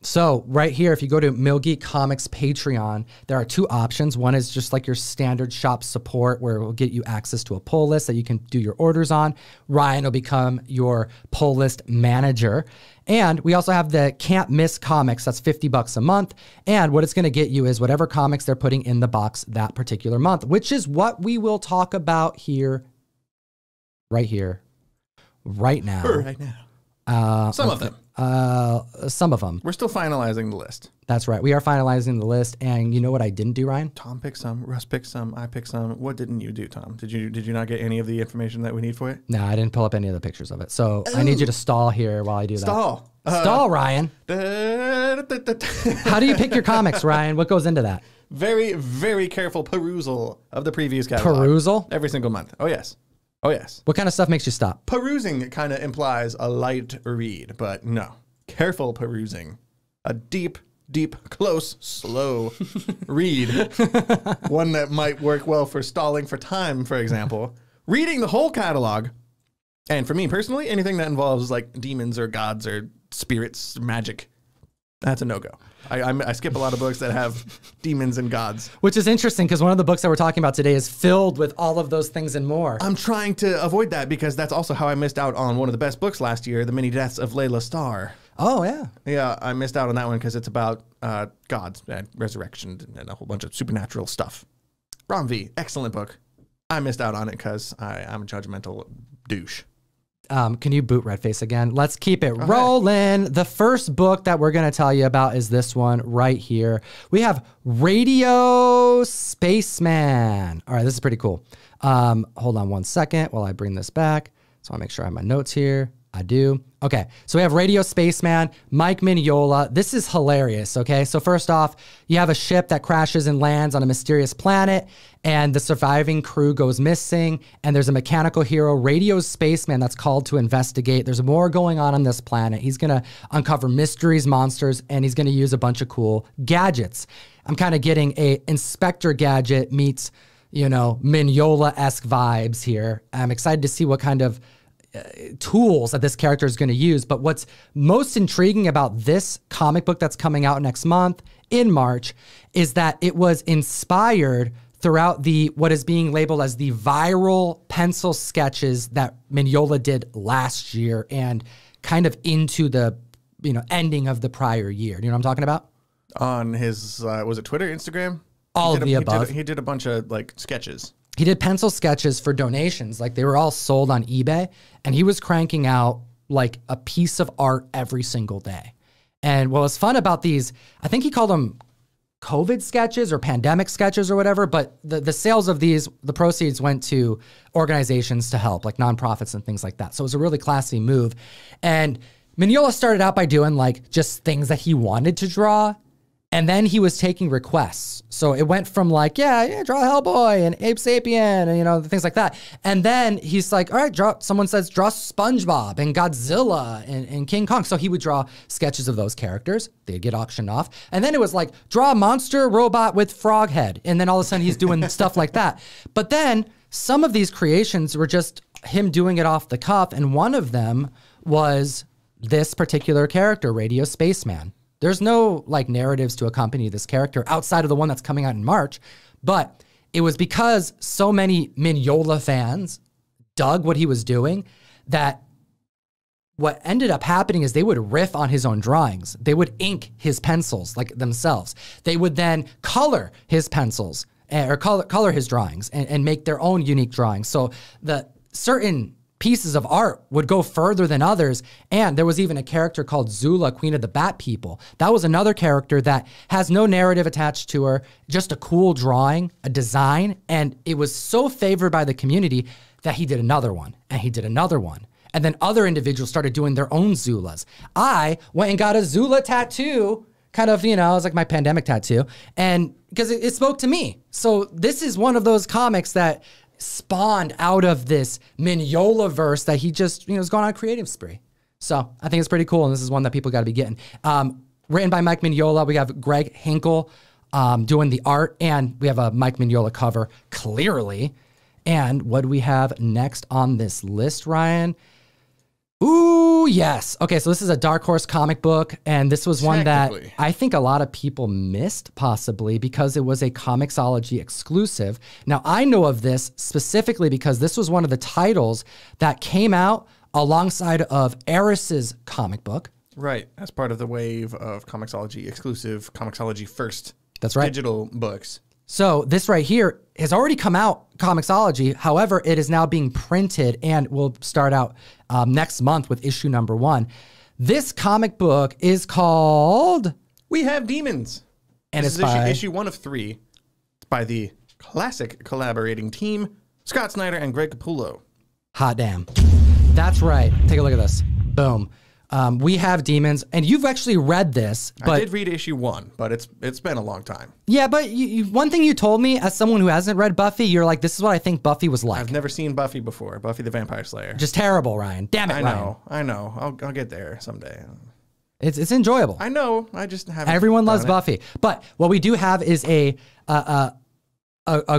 So right here, if you go to MillGeek Comics Patreon, there are two options. One is just like your standard shop support where it will get you access to a pull list that you can do your orders on. Ryan will become your pull list manager. And we also have the Can't Miss Comics. That's $50 a month. And what it's going to get you is whatever comics they're putting in the box that particular month, which is what we will talk about here, right now. Right now. Some of them. Some of them. We're still finalizing the list. That's right. We are finalizing the list. And you know what I didn't do, Ryan? Tom picked some. Russ picked some. I picked some. What didn't you do, Tom? Did you not get any of the information that we need for it? No, I didn't pull up any of the pictures of it. So I need you to stall here while I do that. Stall, Ryan. How do you pick your comics, Ryan? What goes into that? Very, very careful perusal of the previous catalog. Perusal? Every single month. Oh, yes. Oh, yes. What kind of stuff makes you stop? Perusing kind of implies a light read, but no. Careful perusing. A deep, close, slow read. One that might work well for stalling for time, for example. Reading the whole catalog. And for me personally, anything that involves like demons or gods or spirits, magic, that's a no-go. I skip a lot of books that have demons and gods. Which is interesting because one of the books that we're talking about today is filled with all of those things and more. I'm trying to avoid that because that's also how I missed out on one of the best books last year, The Many Deaths of Layla Starr. Oh, yeah. Yeah, I missed out on that one because it's about gods and resurrection and a whole bunch of supernatural stuff. Rom V, excellent book. I missed out on it because I'm a judgmental douche. Can you boot Redface again? Let's keep it rolling. The first book that we're going to tell you about is this one right here. We have Radio Spaceman. All right, this is pretty cool. Hold on one second while I bring this back. So I'll make sure I have my notes here. I do. Okay, so we have Radio Spaceman, Mike Mignola. This is hilarious, okay? So first off, you have a ship that crashes and lands on a mysterious planet, and the surviving crew goes missing, and there's a mechanical hero, Radio Spaceman, that's called to investigate. There's more going on this planet. He's gonna uncover mysteries, monsters, and he's gonna use a bunch of cool gadgets. I'm kind of getting a Inspector Gadget meets, you know, Mignola-esque vibes here. I'm excited to see what kind of tools that this character is going to use. But what's most intriguing about this comic book that's coming out next month in March is that it was inspired throughout what is being labeled as the viral pencil sketches that Mignola did last year and kind of into the, you know, ending of the prior year. You know what I'm talking about? On his, was it Twitter, Instagram? All of the above. He did a bunch of like sketches. He did pencil sketches for donations. Like they were all sold on eBay, and he was cranking out like a piece of art every single day. And what was fun about these, I think he called them COVID sketches or pandemic sketches or whatever, but the sales of these, the proceeds went to organizations to help, like nonprofits and things like that. So it was a really classy move. And Mignola started out by doing like just things that he wanted to draw. And then he was taking requests. So it went from like, yeah, draw Hellboy and Ape Sapien and, you know, things like that. And then he's like, all right, someone says, draw SpongeBob and Godzilla and King Kong. So he would draw sketches of those characters. They'd get auctioned off. And then it was like, draw a monster robot with frog head. And then all of a sudden he's doing stuff like that. But then some of these creations were just him doing it off the cuff. And one of them was this particular character, Radio Spaceman. There's no like narratives to accompany this character outside of the one that's coming out in March, but it was because so many Mignola fans dug what he was doing that what ended up happening is they would riff on his own drawings. They would ink his pencils like themselves. They would then color his pencils or color his drawings and make their own unique drawings. So the certain pieces of art would go further than others. And there was even a character called Zula, Queen of the Bat People. That was another character that has no narrative attached to her, just a cool drawing, a design. And it was so favored by the community that he did another one and he did another one. And then other individuals started doing their own Zulas. I went and got a Zula tattoo, kind of, you know, it was like my pandemic tattoo. And because it spoke to me. So this is one of those comics that spawned out of this Mignola verse that he just, you know, was going on a creative spree. So I think it's pretty cool. And this is one that people got to be getting. Written by Mike Mignola. We have Greg Hinkle doing the art, and we have a Mike Mignola cover, clearly. And what do we have next on this list, Ryan? Ooh, yes. Okay, so this is a Dark Horse comic book, and this was one that Technically. I think a lot of people missed, possibly, because it was a Comixology exclusive. Now, I know of this specifically because this was one of the titles that came out alongside of Eris's comic book. Right, as part of the wave of Comixology exclusive, Comixology first That's right. digital books. So this right here has already come out, Comixology. However, it is now being printed and will start out next month with issue number 1. This comic book is called We Have Demons. And This it's is by issue 1 of 3. It's by the classic collaborating team, Scott Snyder and Greg Capullo. Hot Damn. That's right. Take a look at this. Boom. We Have Demons, and you've actually read this. But I did read issue 1, but it's been a long time. yeah, but one thing you told me as someone who hasn't read Buffy, you're like, this is what I think Buffy was like. I've never seen Buffy before, Buffy the Vampire Slayer. Just terrible, Ryan. Damn it, Ryan. I know. I'll get there someday. It's enjoyable. I know. I just haven't. Everyone loves done it. Buffy. But what we do have is a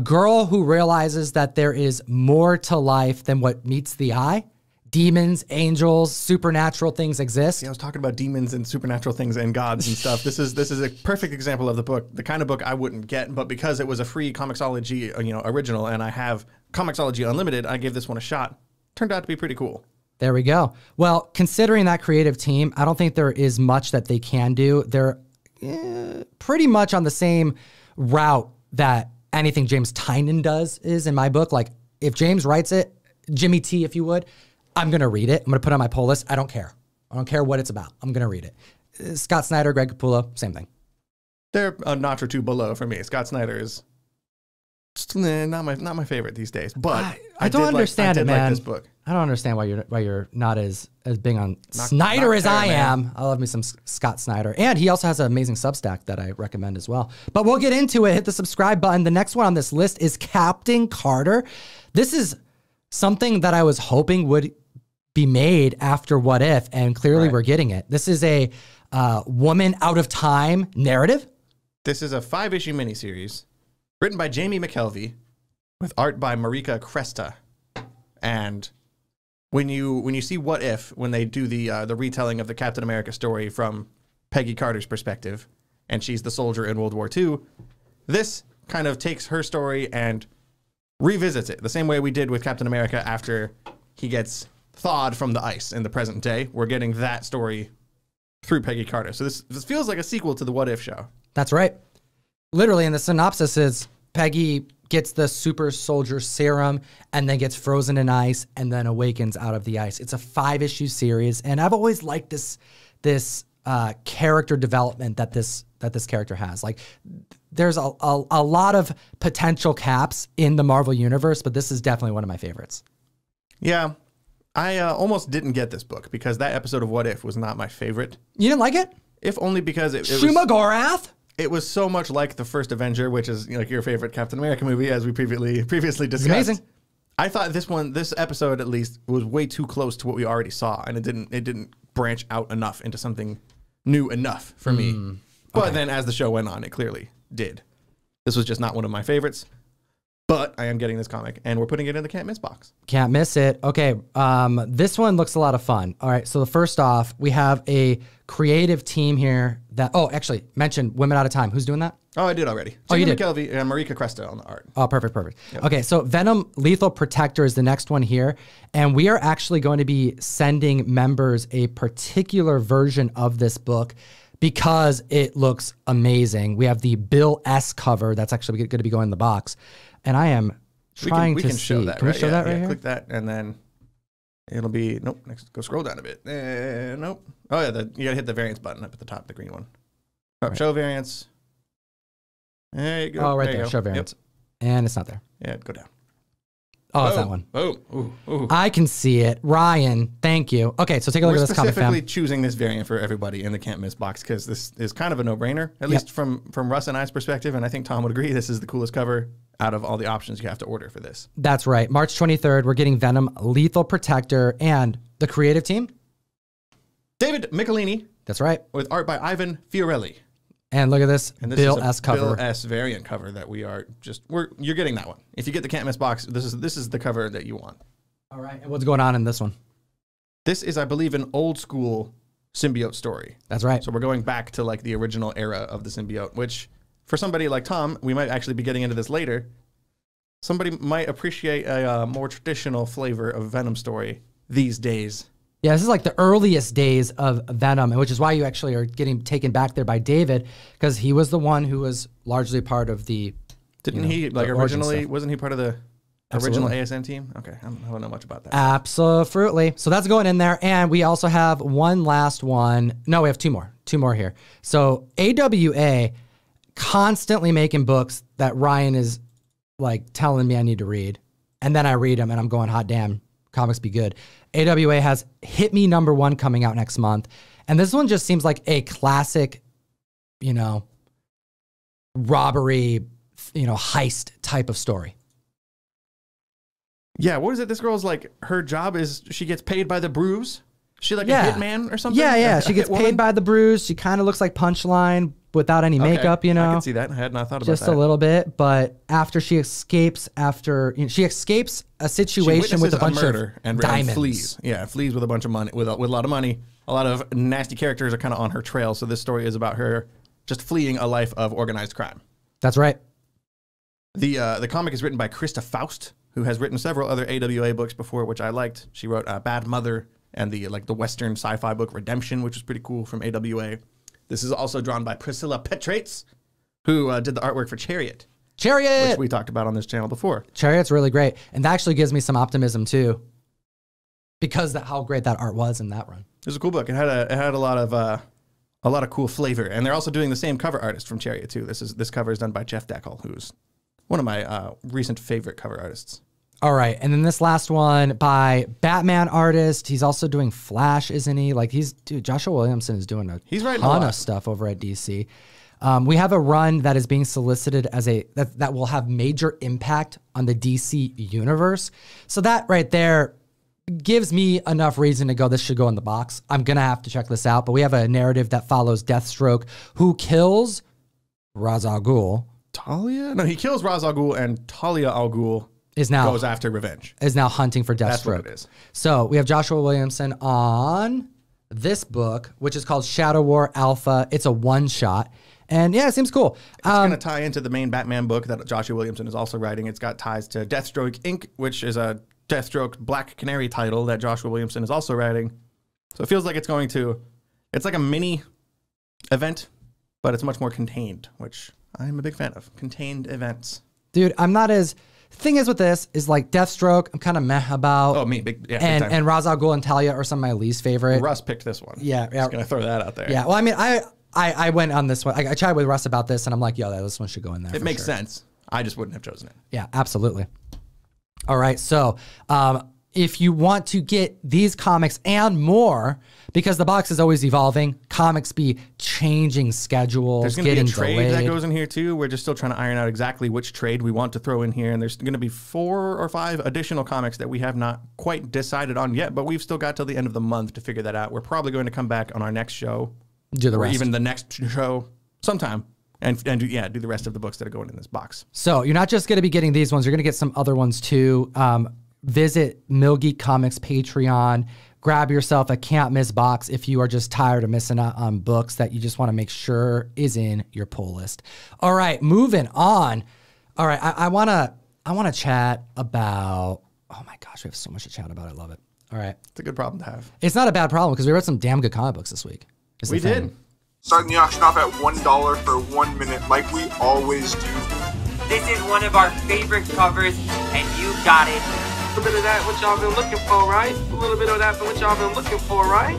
girl who realizes that there is more to life than what meets the eye. Demons, angels, supernatural things exist. Yeah, I was talking about demons and supernatural things and gods and stuff. This is a perfect example of the kind of book I wouldn't get, but because it was a free Comixology, original, and I have Comixology Unlimited, I gave this one a shot. Turned out to be pretty cool. There we go. Well, considering that creative team, I don't think there is much that they can do. They're pretty much on the same route that anything James Tynion does is in my book. Like, if James writes it, Jimmy T, if you would, I'm going to read it. I'm going to put it on my pull list. I don't care. I don't care what it's about. I'm going to read it. Scott Snyder, Greg Capullo, same thing. They're a notch or two below for me. Scott Snyder is not my favorite these days. But I don't understand it, man. Like this book. I don't understand why you're not as big on Snyder as I am. I love me some Scott Snyder. And he also has an amazing Substack that I recommend as well. But we'll get into it. Hit the subscribe button. The next one on this list is Captain Carter. This is something that I was hoping would be made after What If, and clearly we're getting it. This is a woman out of time narrative. This is a 5-issue miniseries written by Jamie McKelvey with art by Marika Cresta. And when you see What If, when they do the retelling of the Captain America story from Peggy Carter's perspective, and she's the soldier in World War II, this kind of takes her story and revisits it the same way we did with Captain America after he gets thawed from the ice in the present day. We're getting that story through Peggy Carter. So this feels like a sequel to the What If show. That's right. Literally, in the synopsis is Peggy gets the super soldier serum and then gets frozen in ice and then awakens out of the ice. It's a 5-issue series, and I've always liked this character development that this character has. Like, there's a lot of potential Caps in the Marvel universe, but this is definitely one of my favorites. Yeah. I almost didn't get this book because that episode of What If was not my favorite. You didn't like it? If only because it Shuma Gorath? It was so much like the first Avenger, which is like your favorite Captain America movie, as we previously discussed. Amazing. I thought this episode at least was way too close to what we already saw, and it didn't branch out enough into something new enough for me. But then as the show went on, it clearly did. This was just not one of my favorites. But I am getting this comic, and we're putting it in the can't miss box. Can't miss it. Okay, this one looks a lot of fun. All right, so first off, we have a creative team here that, actually, mentioned Women Out of Time. Who's doing that? Oh, I did already. Oh, you did? McKelvey and Marika Cresta on the art. Oh, perfect. Yep. Okay, so Venom Lethal Protector is the next one here, and we are actually going to be sending members a particular version of this book because it looks amazing. We have the Bill S. cover that's actually going to be going in the box. And I am trying to see. Show that, Can we show that right here? Click that, and then it'll be Next, go scroll down a bit. Nope. Oh yeah, you gotta hit the variants button up at the top, the green one. Oh, right. Show variants. There you go. Oh, right there. Show variants, and it's not there. Yeah, go down. Oh, it's that one. Ooh. I can see it. Ryan, thank you. Okay, so take a look at this comic, fam. We're specifically choosing this variant for everybody in the can't miss box because this is kind of a no-brainer, at least from Russ and I's perspective, and I think Tom would agree. This is the coolest cover out of all the options you have to order for this. That's right. March 23rd, we're getting Venom Lethal Protector and the creative team. David Michelini. That's right. With art by Ivan Fiorelli. And look at this, and this Bill is a S cover. Bill S variant cover that you're getting that one. If you get the can't miss box, this is the cover that you want. All right. And what's going on in this one? This is, I believe, an old school symbiote story. That's right. So we're going back to like the original era of the symbiote, which for somebody like Tom, we might actually be getting into this later. Somebody might appreciate a more traditional flavor of Venom story these days. Yeah, this is like the earliest days of Venom, which is why you actually are getting taken back there by David, because he was the one who was largely part of the. Didn't he like originally? Wasn't he part of the original ASM team? Okay, I don't know much about that. Absolutely. So that's going in there, and we also have one last one. No, we have two more here. So AWA constantly making books that Ryan is like telling me I need to read, and then I read them, and I'm going, hot damn, comics be good. AWA has Hit Me #1 coming out next month. And this one just seems like a classic, robbery, heist type of story. Yeah, what is it? This girl's like, her job is she gets paid by the bruise. She like a hitman or something? Yeah. She gets paid by the bruise. She kind of looks like Punchline without any makeup, I can see that. I had not thought about that. Just a little bit, but after she escapes, she escapes a situation with a bunch of diamonds. And flees. Yeah, flees with a bunch of money, with a lot of money. A lot of nasty characters are kind of on her trail. So this story is about her just fleeing a life of organized crime. That's right. The comic is written by Krista Faust, who has written several other AWA books before, which I liked. She wrote Bad Mother and the Western sci-fi book Redemption, which was pretty cool, from AWA. This is also drawn by Priscilla Petrates, who did the artwork for Chariot, which we talked about on this channel before. Chariot's really great, and that actually gives me some optimism too, because how great that art was in that run. It was a cool book. It had a lot of cool flavor, and they're also doing the same cover artist from Chariot too. This cover is done by Jeff Deckel, who's one of my recent favorite cover artists. All right, and then this last one by Batman artist. He's also doing Flash, isn't he? Joshua Williamson is doing He's writing ton of stuff over at DC. We have a run that is being solicited as that will have major impact on the DC universe. So that right there gives me enough reason to go, this should go in the box. I'm going to have to check this out. But we have a narrative that follows Deathstroke, who kills Ra's al Ghul. Talia? No, he kills Ra's al Ghul, and Talia al Ghul goes after revenge. Is now hunting for Deathstroke. That's what it is. So we have Joshua Williamson on this book, which is called Shadow War Alpha. It's a one-shot. And yeah, it seems cool. It's going to tie into the main Batman book that Joshua Williamson is also writing. It's got ties to Deathstroke Inc., which is a Deathstroke Black Canary title that Joshua Williamson is also writing. So it feels like it's like a mini event, but it's much more contained, which I'm a big fan of. Contained events. Dude, I'm not as... Thing is with this is like Deathstroke, I'm kind of meh about. Oh, me, big time. And Ra's al Ghul and Talia are some of my least favorite. Russ picked this one. Yeah. Just gonna throw that out there. Yeah. Well, I mean, I went on this one. I chatted with Russ about this, and I'm like, this one should go in there. It makes sense. I just wouldn't have chosen it. Yeah, absolutely. All right. So, if you want to get these comics and more, because the box is always evolving, comics be changing schedules, there's going to be a trade delayed. that goes in here too. We're just still trying to iron out exactly which trade we want to throw in here. And there's going to be 4 or 5 additional comics that we have not quite decided on yet, but we've still got till the end of the month to figure that out. We're probably going to come back on our next show, or even the next show sometime, and do the rest of the books that are going in this box. So you're not just going to be getting these ones. You're going to get some other ones too. Visit MillGeek Comics Patreon. Grab yourself a can't miss box if you are just tired of missing out on books that you just want to make sure is in your pull list. All right, moving on. All right, I wanna chat about. Oh my gosh, we have so much to chat about. I love it. All right, it's a good problem to have. It's not a bad problem because we read some damn good comic books this week. We did. Starting the auction off at $1 for 1 minute, like we always do. This is one of our favorite covers, and you got it. A little bit of that, what y'all been looking for, right? A little bit of that, what y'all been looking for, right?